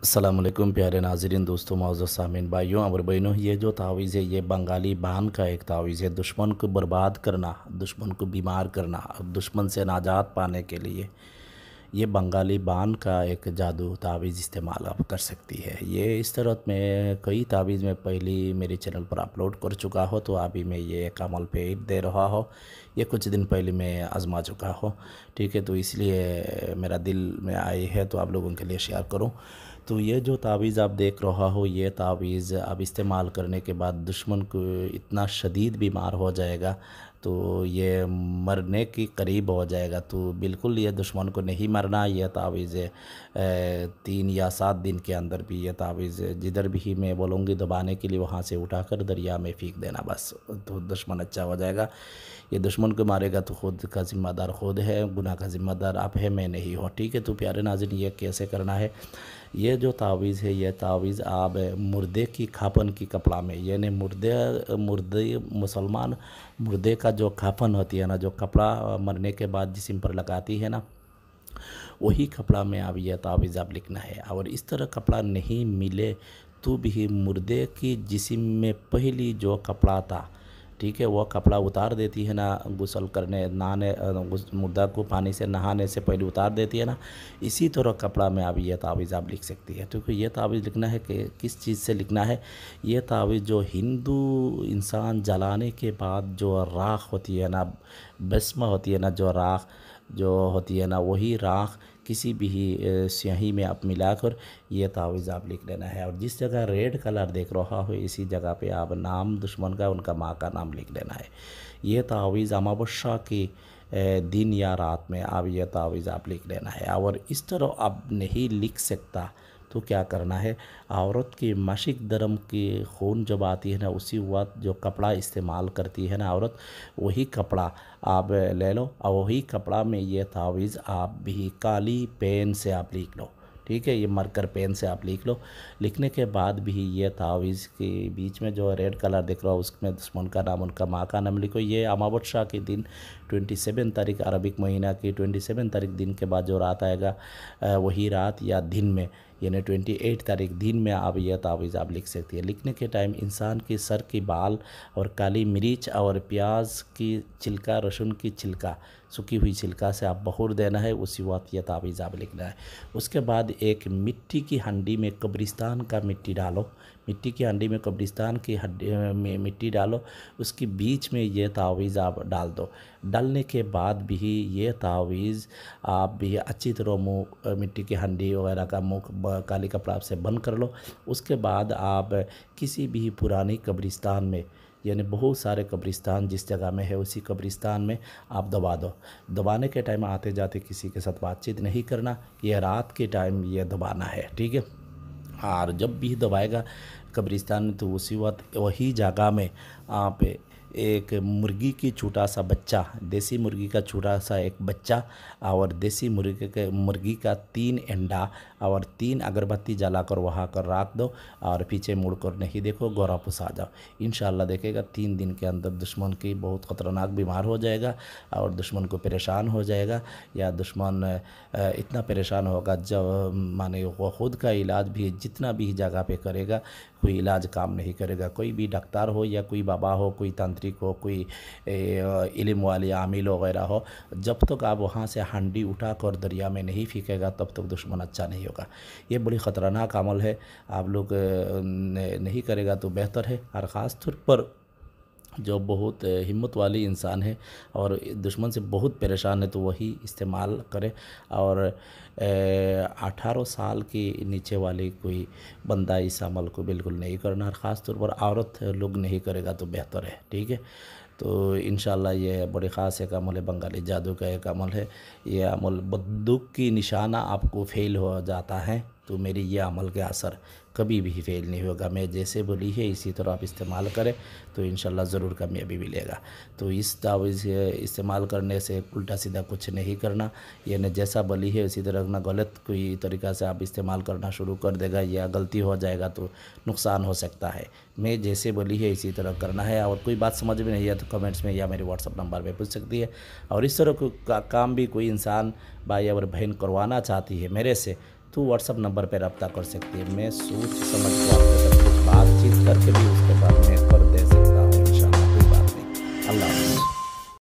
अस्सलामुअलैकुम प्यारे नाज़रीन, दोस्तों, मौजूद सामीन, भाइयों और बहनों। ये जो तावीज़ है ये बंगाली बान का एक तावीज़ है। दुश्मन को बर्बाद करना, दुश्मन को बीमार करना और दुश्मन से नाजात पाने के लिए ये बंगाली बान का एक जादू तावीज़ इस्तेमाल आप कर सकती है। ये इस तरह मैं कई तावीज़ में पहले मेरे चैनल पर अपलोड कर चुका हो, तो अभी मैं ये एक अमल पे दे रहा हो। ये कुछ दिन पहले मैं आजमा चुका हो, ठीक है। तो इसलिए मेरा दिल में आई है तो आप लोगों के लिए शेयर करूं। तो ये जो तावीज़ आप देख रहा हो, ये तावीज़ आप इस्तेमाल करने के बाद दुश्मन को इतना शदीद बीमार हो जाएगा तो ये मरने के करीब हो जाएगा। तो बिल्कुल ये दुश्मन को नहीं मरना। ये तावीज़ 3 या 7 दिन के अंदर भी ये तावीज़ जिधर भी मैं बोलूँगी दबाने के लिए वहाँ से उठाकर दरिया में फेंक देना, बस तो दुश्मन अच्छा हो जाएगा। ये दुश्मन को मारेगा तो खुद का ज़िम्मेदार खुद है, गुनाह का ज़िम्मेदार आप है, मैं नहीं हो, ठीक है। तो प्यारे नाज़रीन, ये कैसे करना है? ये जो तावीज़ है ये तावीज़ आप मुर्दे की खापन की कपड़ा में, यानी मुर्दे मुर्दे मुसलमान मुर्दे का जो खापन होती है ना, जो कपड़ा मरने के बाद जिस्म पर लगाती है ना, वही कपड़ा में आप यह तावीज़ आप लिखना है। और इस तरह कपड़ा नहीं मिले तो भी मुर्दे की जिस्म में पहली जो कपड़ा था, ठीक है, वो कपड़ा उतार देती है ना, गुस्ल करने नहाने मुर्दा को पानी से नहाने से पहले उतार देती है ना, इसी तरह कपड़ा में आप ये तावीज़ आप लिख सकती है। तो ये तावीज़ लिखना है कि किस चीज़ से लिखना है? ये तावीज़ जो हिंदू इंसान जलाने के बाद जो राख होती है ना, भस्म होती है ना, जो राख जो होती है ना, वही राख किसी भी स्याही में आप मिलाकर ये तावीज़ आप लिख लेना है। और जिस जगह रेड कलर देख रहा हो इसी जगह पे आप नाम दुश्मन का, उनका माँ का नाम लिख लेना है। ये तावीज़ अमावस्या के दिन या रात में आप ये तावीज़ आप लिख लेना है। और इस तरह आप नहीं लिख सकता तो क्या करना है? औरत की मासिक धर्म की खून जब आती है ना, उसी वक्त जो कपड़ा इस्तेमाल करती है ना औरत, वही कपड़ा आप ले लो और वही कपड़ा में ये तावीज़ आप भी काली पेन से आप लिख लो, ठीक है। ये मरकर पेन से आप लिख लो। लिखने के बाद भी ये तावीज़ के बीच में जो रेड कलर दिख रहा है उसमें दुश्मन का नाम, उनका माँ का नाम लिखो। ये अमावस्या के दिन 27 तारीख अरबिक महीना की 27 तारीख दिन के बाद जो रात आएगा, वही रात या दिन में, यानी 28 तारीख दिन में आप यह तावीज़ आप लिख सकती है। लिखने के टाइम इंसान के सर की बाल और काली मिर्च और प्याज की छिलका, लहसुन की छिलका, सूखी हुई छिलका से आप बखूर देना है, उसी वक्त यह तावीज़ आप लिखना है। उसके बाद एक मिट्टी की हंडी में कब्रिस्तान का मिट्टी डालो, मिट्टी की हंडी में कब्रिस्तान की हड्डी में मिट्टी डालो, उसके बीच में ये तावीज़ आप डाल दो। डालने के बाद भी ये तावीज़ आप भी अच्छी तरह मुँह मिट्टी की हंडी वगैरह का मुँह काली कपड़ा से बंद कर लो। उसके बाद आप किसी भी पुरानी कब्रिस्तान में, यानी बहुत सारे कब्रिस्तान जिस जगह में है उसी कब्रिस्तान में आप दबा दो। दबाने के टाइम आते जाते किसी के साथ बातचीत नहीं करना, यह रात के टाइम ये दबाना है, ठीक है। और जब भी दबाएगा कब्रिस्तान में तो उसी वक्त वही जगह में आप एक मुर्गी की छोटा सा बच्चा, देसी मुर्गी का छोटा सा एक बच्चा और देसी मुर्गी का 3 अंडा और 3 अगरबत्ती जलाकर वहाँ कर रख दो और पीछे मुड़कर नहीं देखो, गौरा पुस आ जाओ। इंशाल्लाह देखेगा 3 दिन के अंदर दुश्मन की बहुत ख़तरनाक बीमार हो जाएगा और दुश्मन को परेशान हो जाएगा, या दुश्मन इतना परेशान होगा जब माने वो खुद का इलाज भी जितना भी जगह पे करेगा कोई इलाज काम नहीं करेगा। कोई भी डॉक्टर हो या कोई बाबा हो, कोई तांत्रिक हो, कोई इल्म वाले आमिल वगैरह हो, जब तक आप वहाँ से हंडी उठा कर दरिया में नहीं फेंकेगा तब तक दुश्मन अच्छा नहीं होगा। ये बड़ी ख़तरनाक अमल है, आप लोग नहीं करेगा तो बेहतर है। और ख़ास तौर पर जो बहुत हिम्मत वाली इंसान है और दुश्मन से बहुत परेशान है तो वही इस्तेमाल करे। और 18 साल के नीचे वाले कोई बंदा इस अमल को बिल्कुल नहीं करना, और ख़ास तौर पर औरत लोग नहीं करेगा तो बेहतर है, ठीक है। तो इंशाल्लाह ये बड़े ख़ास एक अमल है, बंगाली जादू का एक अमल है। ये अमल बंदूक की निशाना आपको फेल हो जाता है तो मेरी ये अमल के असर कभी भी फेल नहीं होगा। मैं जैसे बोली है इसी तरह आप इस्तेमाल करें तो इंशाल्लाह ज़रूर कामयाबी मिलेगा। तो इस तावीज़ इस्तेमाल करने से उल्टा सीधा कुछ नहीं करना, यानी जैसा बोली है उसी तरह ना, गलत कोई तरीक़ा से आप इस्तेमाल करना शुरू कर देगा या गलती हो जाएगा तो नुकसान हो सकता है। मैं जैसे बोली है इसी तरह करना है। और कोई बात समझ में नहीं है तो कमेंट्स में या मेरे व्हाट्सअप नंबर पे पूछ सकती है। और इस तरह का काम भी कोई इंसान भाई और बहन करवाना चाहती है मेरे से तो व्हाट्सअप नंबर पर रब्ता कर सकती है। मैं सोच समझ कर आपके साथ कुछ बातचीत करके भी उसके बाद में